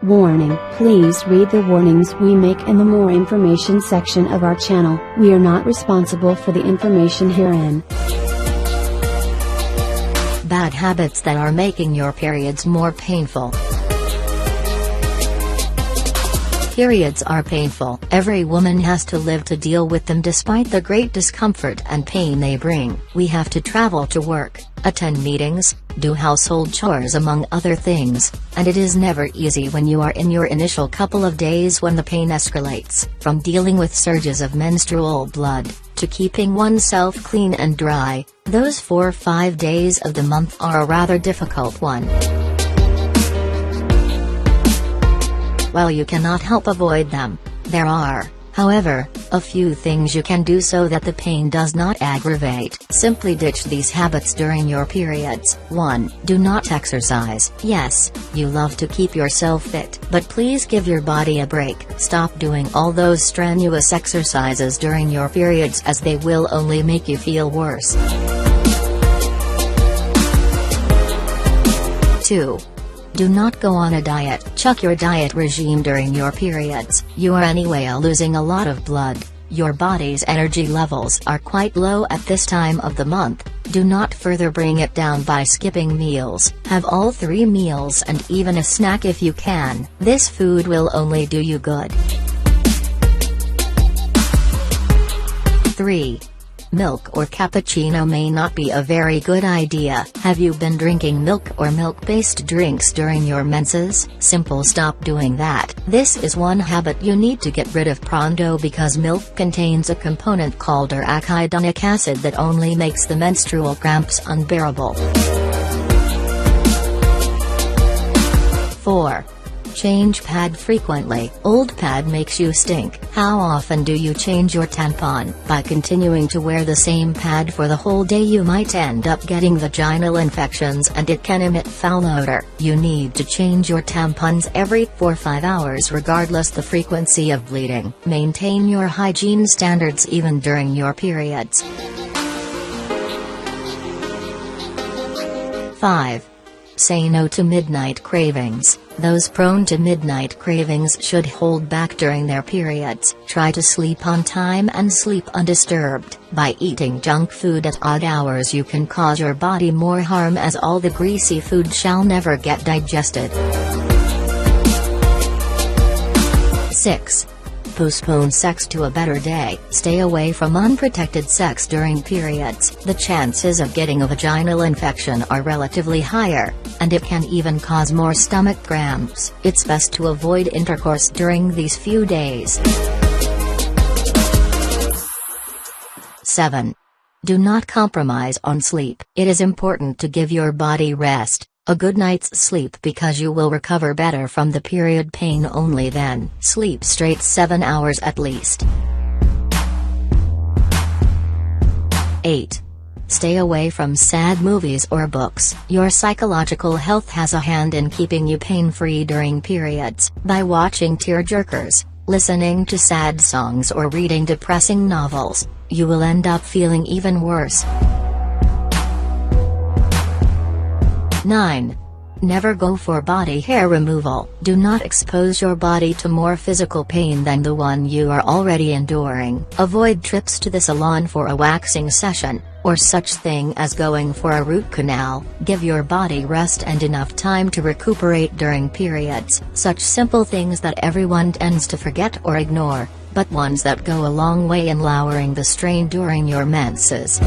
Warning: please read the warnings we make in the more information section of our channel. We are not responsible for the information herein. Bad habits that are making your periods more painful. Periods are painful. Every woman has to live to deal with them despite the great discomfort and pain they bring. We have to travel to work, attend meetings, do household chores among other things, and it is never easy when you are in your initial couple of days when the pain escalates. From dealing with surges of menstrual blood, to keeping oneself clean and dry, those 4 or 5 days of the month are a rather difficult one. While you cannot help avoid them, there are, however, a few things you can do so that the pain does not aggravate. Simply ditch these habits during your periods. 1. Do not exercise. Yes, you love to keep yourself fit, but please give your body a break. Stop doing all those strenuous exercises during your periods, as they will only make you feel worse. 2. Do not go on a diet. Chuck your diet regime during your periods. You are anyway losing a lot of blood. Your body's energy levels are quite low at this time of the month. Do not further bring it down by skipping meals. Have all 3 meals and even a snack if you can. This food will only do you good. 3. Milk or cappuccino may not be a very good idea. Have you been drinking milk or milk-based drinks during your menses? Simple, stop doing that. This is one habit you need to get rid of pronto, because milk contains a component called arachidonic acid that only makes the menstrual cramps unbearable. 4. Change pad frequently. Old pad makes you stink. How often do you change your tampon? By continuing to wear the same pad for the whole day, you might end up getting vaginal infections and it can emit foul odor. You need to change your tampons every 4 or 5 hours regardless the frequency of bleeding. Maintain your hygiene standards even during your periods. 5. Say no to midnight cravings. Those prone to midnight cravings should hold back during their periods. Try to sleep on time and sleep undisturbed. By eating junk food at odd hours, you can cause your body more harm, as all the greasy food shall never get digested. 6. Postpone sex to a better day. Stay away from unprotected sex during periods. The chances of getting a vaginal infection are relatively higher, and it can even cause more stomach cramps. It's best to avoid intercourse during these few days. 7. Do not compromise on sleep. It is important to give your body rest, a good night's sleep, because you will recover better from the period pain only then. Sleep straight 7 hours at least. 8. Stay away from sad movies or books. Your psychological health has a hand in keeping you pain-free during periods. By watching tearjerkers, listening to sad songs, or reading depressing novels, you will end up feeling even worse. 9. Never go for body hair removal. Do not expose your body to more physical pain than the one you are already enduring. Avoid trips to the salon for a waxing session, or such thing as going for a root canal. Give your body rest and enough time to recuperate during periods. Such simple things that everyone tends to forget or ignore, but ones that go a long way in lowering the strain during your menses.